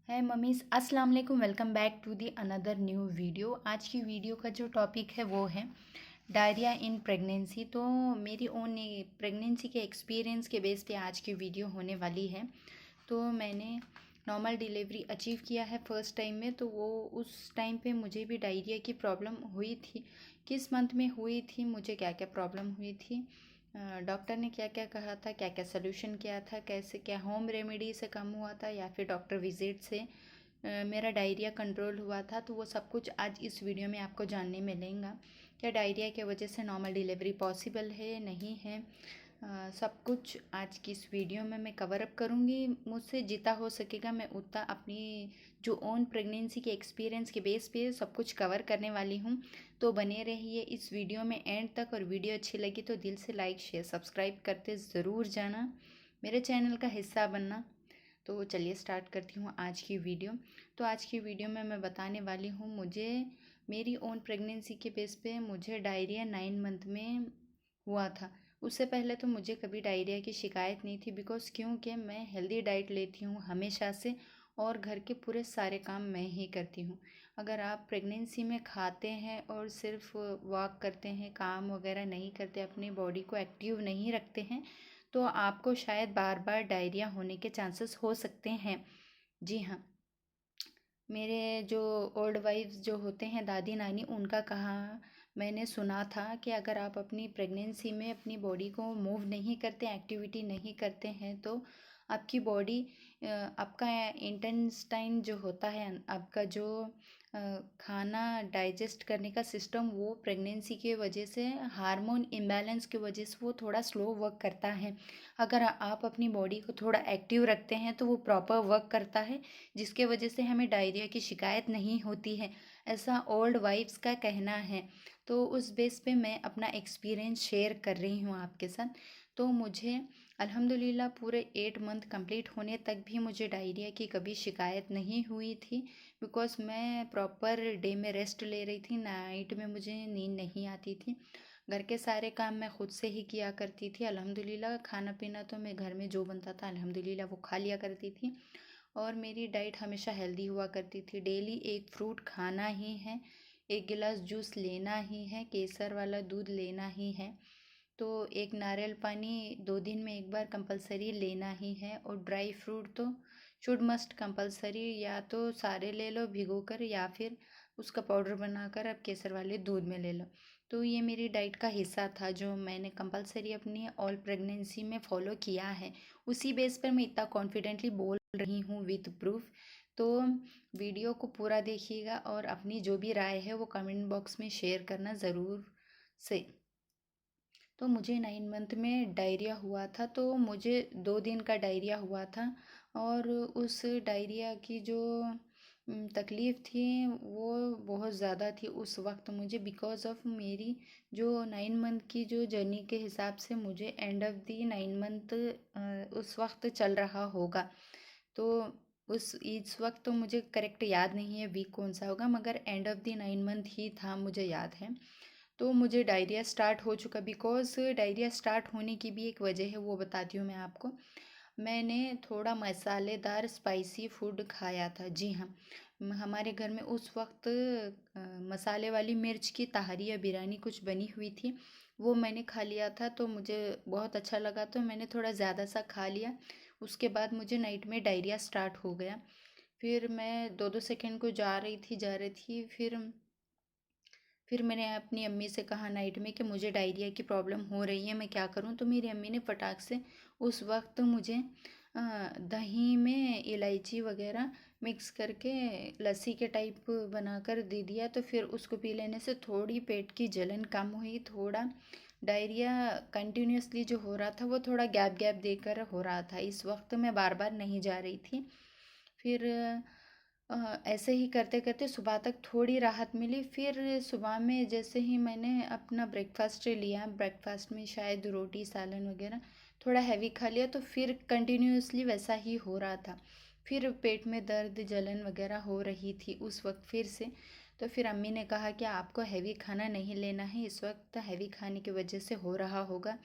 है मम्मीज़, अस्सलाम वालेकुम। Welcome back to the another new video. आज की वीडियो का जो टॉपिक है वो है डायरिया इन प्रेगनेंसी। तो मेरी ओन प्रेगनेंसी के एक्सपीरियंस के बेस पे आज की वीडियो होने वाली है। तो मैंने नॉर्मल डिलीवरी अचीव किया है फर्स्ट टाइम में। तो वो उस टाइम पे मुझे भी डायरिया की प्रॉब्लम हुई थी। किस मंथ में हुई थी, मुझे क्या क्या प्रॉब्लम हुई थी, डॉक्टर ने क्या क्या कहा था, क्या क्या सोल्यूशन किया था, कैसे क्या होम रेमेडी से कम हुआ था या फिर डॉक्टर विजिट से मेरा डायरिया कंट्रोल हुआ था। तो वो सब कुछ आज इस वीडियो में आपको जानने मिलेगा। क्या डायरिया की वजह से नॉर्मल डिलीवरी पॉसिबल है, नहीं है, सब कुछ आज की इस वीडियो में मैं कवर अप करूँगी। मुझसे जितना हो सकेगा मैं उतना अपनी जो ओन प्रेगनेंसी के एक्सपीरियंस के बेस पे सब कुछ कवर करने वाली हूँ। तो बने रहिए इस वीडियो में एंड तक। और वीडियो अच्छी लगी तो दिल से लाइक शेयर सब्सक्राइब करते ज़रूर जाना, मेरे चैनल का हिस्सा बनना। तो चलिए स्टार्ट करती हूँ आज की वीडियो। तो आज की वीडियो में मैं बताने वाली हूँ मुझे मेरी ओन प्रेगनेंसी के बेस पे मुझे डायरिया 9 मंथ में हुआ था। उससे पहले तो मुझे कभी डायरिया की शिकायत नहीं थी, बिकॉज़ क्योंकि मैं हेल्दी डाइट लेती हूँ हमेशा से और घर के पूरे सारे काम मैं ही करती हूँ। अगर आप प्रेगनेंसी में खाते हैं और सिर्फ वॉक करते हैं, काम वगैरह नहीं करते, अपनी बॉडी को एक्टिव नहीं रखते हैं, तो आपको शायद बार बार डायरिया होने के चांसेस हो सकते हैं। जी हाँ, मेरे जो ओल्ड वाइफ्स जो होते हैं, दादी नानी, उनका कहा मैंने सुना था कि अगर आप अपनी प्रेगनेंसी में अपनी बॉडी को मूव नहीं करते, एक्टिविटी नहीं करते हैं, तो आपकी बॉडी आपका इंटेस्टाइन जो होता है, आपका जो खाना डाइजेस्ट करने का सिस्टम, वो प्रेगनेंसी के वजह से हार्मोन इम्बैलेंस की वजह से वो थोड़ा स्लो वर्क करता है। अगर आप अपनी बॉडी को थोड़ा एक्टिव रखते हैं तो वो प्रॉपर वर्क करता है, जिसके वजह से हमें डायरिया की शिकायत नहीं होती है, ऐसा ओल्ड वाइफ्स का कहना है। तो उस बेस पे मैं अपना एक्सपीरियंस शेयर कर रही हूँ आपके साथ। तो मुझे अल्हम्दुलिल्लाह पूरे 8 मंथ कंप्लीट होने तक भी मुझे डायरिया की कभी शिकायत नहीं हुई थी, बिकॉज़ मैं प्रॉपर डे में रेस्ट ले रही थी, नाइट में मुझे नींद नहीं आती थी। घर के सारे काम मैं खुद से ही किया करती थी अल्हम्दुलिल्लाह। खाना पीना तो मैं घर में जो बनता था अल्हम्दुलिल्लाह वो खा लिया करती थी। और मेरी डाइट हमेशा हेल्दी हुआ करती थी। डेली एक फ्रूट खाना ही है, एक गिलास जूस लेना ही है, केसर वाला दूध लेना ही है, तो एक नारियल पानी 2 दिन में एक बार कंपलसरी लेना ही है। और ड्राई फ्रूट तो शुड मस्ट कंपलसरी, या तो सारे ले लो भिगो कर, या फिर उसका पाउडर बनाकर आप केसर वाले दूध में ले लो। तो ये मेरी डाइट का हिस्सा था जो मैंने कंपलसरी अपनी ऑल प्रेगनेंसी में फॉलो किया है। उसी बेस पर मैं इतना कॉन्फिडेंटली बोल रही हूँ विद प्रूफ। तो वीडियो को पूरा देखिएगा और अपनी जो भी राय है वो कमेंट बॉक्स में शेयर करना ज़रूर से। तो मुझे 9 मंथ में डायरिया हुआ था। तो मुझे 2 दिन का डायरिया हुआ था, और उस डायरिया की जो तकलीफ़ थी वो बहुत ज़्यादा थी उस वक्त मुझे, बिकॉज़ ऑफ मेरी जो 9 मंथ की जो जर्नी के हिसाब से मुझे एंड ऑफ दी 9 मंथ उस वक्त चल रहा होगा। तो उस इस वक्त तो मुझे करेक्ट याद नहीं है वीक कौन सा होगा, मगर एंड ऑफ दी 9 मंथ ही था, मुझे याद है। तो मुझे डायरिया स्टार्ट हो चुका। बिकॉज़ डायरिया स्टार्ट होने की भी एक वजह है, वो बताती हूँ मैं आपको। मैंने थोड़ा मसालेदार स्पाइसी फूड खाया था। जी हाँ, हमारे घर में उस वक्त मसाले वाली मिर्च की तहरी या बिरयानी कुछ बनी हुई थी, वो मैंने खा लिया था। तो मुझे बहुत अच्छा लगा, तो मैंने थोड़ा ज़्यादा सा खा लिया। उसके बाद मुझे नाइट में डायरिया स्टार्ट हो गया। फिर मैं 2-2 सेकंड को जा रही थी। फिर मैंने अपनी अम्मी से कहा नाइट में कि मुझे डायरिया की प्रॉब्लम हो रही है, मैं क्या करूं। तो मेरी अम्मी ने फटाक से उस वक्त मुझे दही में इलायची वगैरह मिक्स करके लस्सी के टाइप बनाकर दे दिया। तो फिर उसको पी लेने से थोड़ी पेट की जलन कम हुई, थोड़ा डायरिया कंटिन्यूसली जो हो रहा था वो थोड़ा गैप गैप देकर हो रहा था। इस वक्त मैं बार बार नहीं जा रही थी। फिर ऐसे ही करते करते सुबह तक थोड़ी राहत मिली। फिर सुबह में जैसे ही मैंने अपना ब्रेकफास्ट लिया, ब्रेकफास्ट में शायद रोटी सालन वगैरह थोड़ा हैवी खा लिया, तो फिर कंटिन्यूसली वैसा ही हो रहा था। फिर पेट में दर्द जलन वगैरह हो रही थी उस वक्त फिर से। तो फिर अम्मी ने कहा कि आपको हैवी खाना नहीं लेना है, इस वक्त हैवी खाने की वजह से हो रहा होगा,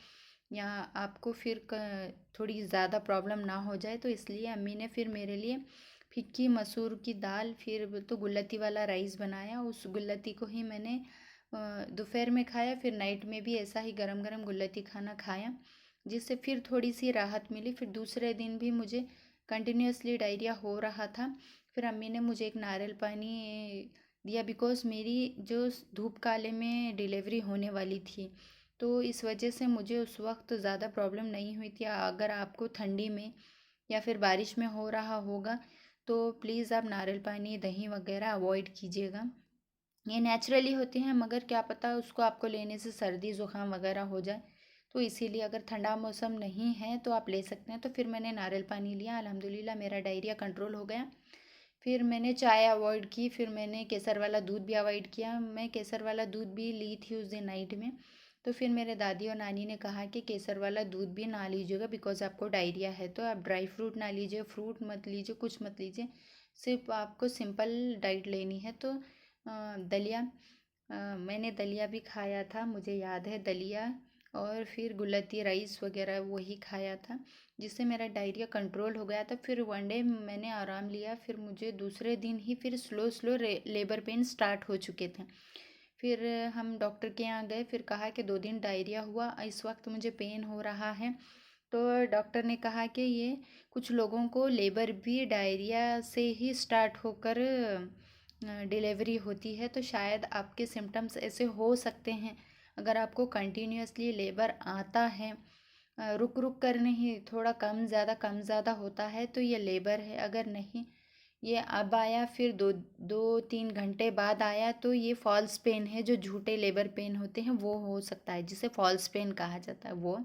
या आपको फिर थोड़ी ज़्यादा प्रॉब्लम ना हो जाए, तो इसलिए अम्मी ने फिर मेरे लिए फिक्की मसूर की दाल, फिर तो गुलती वाला राइस बनाया। उस गुलती को ही मैंने दोपहर में खाया, फिर नाइट में भी ऐसा ही गरम गरम गुलती खाना खाया, जिससे फिर थोड़ी सी राहत मिली। फिर दूसरे दिन भी मुझे कंटिन्यूसली डायरिया हो रहा था। फिर अम्मी ने मुझे एक नारियल पानी दिया, बिकॉज़ मेरी जो धूप काले में डिलीवरी होने वाली थी, तो इस वजह से मुझे उस वक्त ज़्यादा प्रॉब्लम नहीं हुई थी। अगर आपको ठंडी में या फिर बारिश में हो रहा होगा तो प्लीज़ आप नारियल पानी, दही वगैरह अवॉइड कीजिएगा। ये नेचुरली होते हैं, मगर क्या पता उसको आपको लेने से सर्दी ज़ुकाम वगैरह हो जाए, तो इसीलिए अगर ठंडा मौसम नहीं है तो आप ले सकते हैं। तो फिर मैंने नारियल पानी लिया, अल्हम्दुलिल्लाह मेरा डायरिया कंट्रोल हो गया। फिर मैंने चाय अवॉइड की, फिर मैंने केसर वाला दूध भी अवॉइड किया। मैं केसर वाला दूध भी ली थी उस दिन नाइट में, तो फिर मेरे दादी और नानी ने कहा कि केसर वाला दूध भी ना लीजिएगा, बिकॉज़ आपको डायरिया है। तो आप ड्राई फ्रूट ना लीजिए, फ्रूट मत लीजिए, कुछ मत लीजिए, सिर्फ आपको सिंपल डाइट लेनी है। तो दलिया, मैंने दलिया भी खाया था, मुझे याद है दलिया, और फिर गुलती राइस वगैरह वही खाया था, जिससे मेरा डायरिया कंट्रोल हो गया था। फिर वन डे मैंने आराम लिया, फिर मुझे दूसरे दिन ही फिर slow slow labour pain start हो चुके थे। फिर हम डॉक्टर के यहाँ गए, फिर कहा कि 2 दिन डायरिया हुआ, इस वक्त मुझे पेन हो रहा है। तो डॉक्टर ने कहा कि ये कुछ लोगों को लेबर भी डायरिया से ही स्टार्ट होकर डिलीवरी होती है, तो शायद आपके सिम्टम्स ऐसे हो सकते हैं। अगर आपको कंटिन्यूसली लेबर आता है, रुक रुक कर नहीं, थोड़ा कम ज़्यादा होता है, तो ये लेबर है। अगर नहीं, ये अब आया फिर 2-3 घंटे बाद आया, तो ये फॉल्स पेन है। जो झूठे लेबर पेन होते हैं वो हो सकता है, जिसे फॉल्स पेन कहा जाता है वो।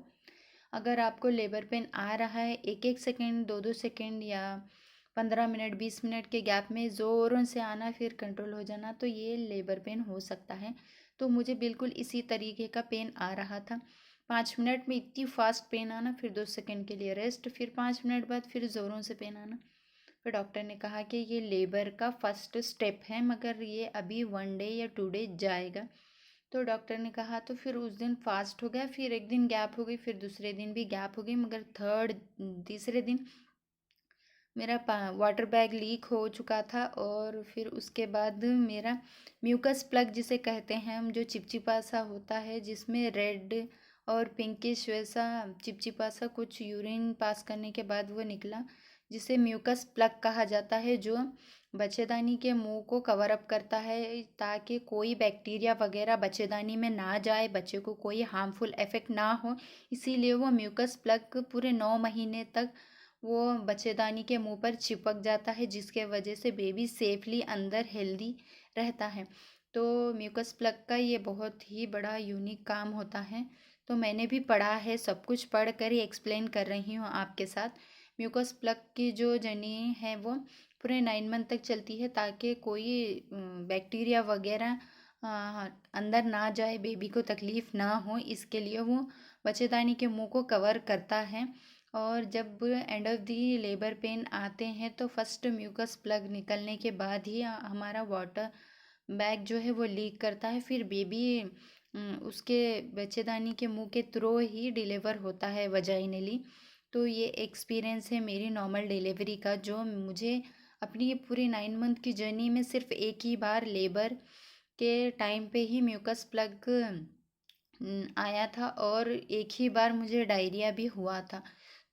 अगर आपको लेबर पेन आ रहा है 1-1 सेकेंड, 2-2 सेकेंड, या 15 मिनट 20 मिनट के गैप में ज़ोरों से आना फिर कंट्रोल हो जाना, तो ये लेबर पेन हो सकता है। तो मुझे बिल्कुल इसी तरीके का पेन आ रहा था। 5 मिनट में इतनी फास्ट पेन आना, फिर 2 सेकेंड के लिए रेस्ट, फिर 5 मिनट बाद फिर ज़ोरों से पेन आना। फिर डॉक्टर ने कहा कि ये लेबर का फर्स्ट स्टेप है, मगर ये अभी 1 डे या 2 डे जाएगा। तो डॉक्टर ने कहा, तो फिर उस दिन फास्ट हो गया, फिर एक दिन गैप हो गई, फिर दूसरे दिन भी गैप हो गई, मगर तीसरे दिन मेरा वाटर बैग लीक हो चुका था। और फिर उसके बाद मेरा म्यूकस प्लग जिसे कहते हैं हम, जो चिपचिपा सा होता है, जिसमें रेड और पिंकिश वैसा चिपचिपा सा कुछ यूरिन पास करने के बाद वो निकला, जिसे म्यूकस प्लग कहा जाता है, जो बच्चेदानी के मुंह को कवर अप करता है, ताकि कोई बैक्टीरिया वगैरह बच्चेदानी में ना जाए, बच्चे को कोई हार्मफुल इफेक्ट ना हो। इसीलिए वो म्यूकस प्लग पूरे 9 महीने तक वो बच्चेदानी के मुंह पर चिपक जाता है, जिसके वजह से बेबी सेफली अंदर हेल्दी रहता है। तो म्यूकस प्लग का ये बहुत ही बड़ा यूनिक काम होता है। तो मैंने भी पढ़ा है, सब कुछ पढ़ कर ही एक्सप्लेन कर रही हूँ आपके साथ। म्यूकस प्लग की जो जर्नी है वो पूरे 9 मंथ तक चलती है, ताकि कोई बैक्टीरिया वगैरह अंदर ना जाए, बेबी को तकलीफ़ ना हो, इसके लिए वो बच्चेदानी के मुंह को कवर करता है। और जब end of the labour pain आते हैं, तो फर्स्ट म्यूकस प्लग निकलने के बाद ही हमारा वाटर बैग जो है वो लीक करता है, फिर बेबी उसके बच्चेदानी के मुंह के थ्रू ही डिलीवर होता है वजाइनली। तो ये एक्सपीरियंस है मेरी नॉर्मल डिलीवरी का, जो मुझे अपनी पूरी 9 मंथ की जर्नी में सिर्फ एक ही बार लेबर के टाइम पे ही म्यूकस प्लग आया था, और एक ही बार मुझे डायरिया भी हुआ था।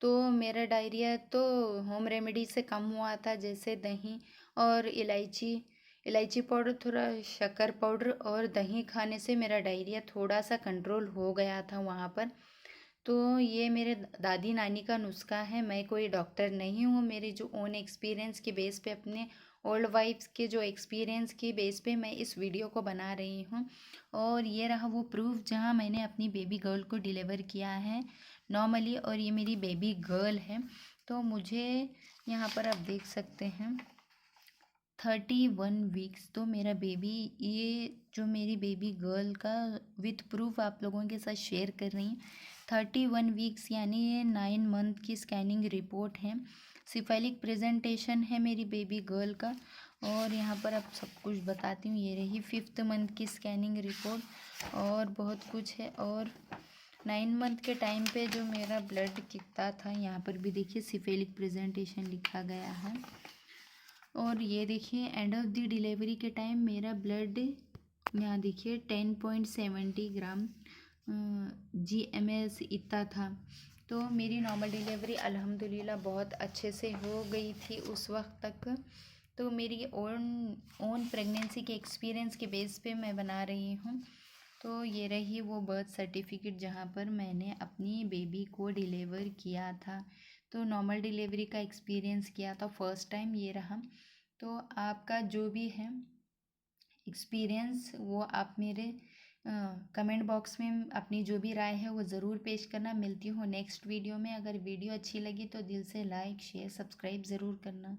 तो मेरा डायरिया तो होम रेमेडी से कम हुआ था, जैसे दही और इलायची, इलायची पाउडर, थोड़ा शक्कर पाउडर और दही खाने से मेरा डायरिया थोड़ा सा कंट्रोल हो गया था वहाँ पर। तो ये मेरे दादी नानी का नुस्खा है, मैं कोई डॉक्टर नहीं हूँ। मेरी जो ओन एक्सपीरियंस के बेस पे, अपने ओल्ड वाइफ्स के जो एक्सपीरियंस की बेस पे मैं इस वीडियो को बना रही हूँ। और ये रहा वो प्रूफ जहाँ मैंने अपनी बेबी गर्ल को डिलीवर किया है नॉर्मली, और ये मेरी बेबी गर्ल है। तो मुझे यहाँ पर आप देख सकते हैं 31 वीक्स। तो मेरा बेबी, ये जो मेरी बेबी गर्ल का विथ प्रूफ आप लोगों के साथ शेयर कर रही हूँ। 31 वीक्स यानी ये 9 मंथ की स्कैनिंग रिपोर्ट है। सिफाइलिक प्रेजेंटेशन है मेरी बेबी गर्ल का। और यहाँ पर आप सब कुछ बताती हूँ, ये रही 5th मंथ की स्कैनिंग रिपोर्ट, और बहुत कुछ है। और 9 मंथ के टाइम पे जो मेरा ब्लड कितना था, यहाँ पर भी देखिए सिफेलिक प्रेजेंटेशन लिखा गया है। और ये देखिए एंड ऑफ द डिलीवरी के टाइम मेरा ब्लड यहाँ देखिए 10.70 ग्राम GMS इतना था। तो मेरी नॉर्मल डिलीवरी अल्हम्दुलिल्लाह बहुत अच्छे से हो गई थी उस वक्त तक। तो मेरी ओन प्रेगनेंसी के एक्सपीरियंस के बेस पे मैं बना रही हूँ। तो ये रही वो बर्थ सर्टिफिकेट जहाँ पर मैंने अपनी बेबी को डिलीवर किया था। तो नॉर्मल डिलीवरी का एक्सपीरियंस किया था फर्स्ट टाइम, ये रहा। तो आपका जो भी है एक्सपीरियंस वो आप मेरे कमेंट बॉक्स में अपनी जो भी राय है वो ज़रूर पेश करना। मिलती हूँ नेक्स्ट वीडियो में। अगर वीडियो अच्छी लगी तो दिल से लाइक शेयर सब्सक्राइब ज़रूर करना।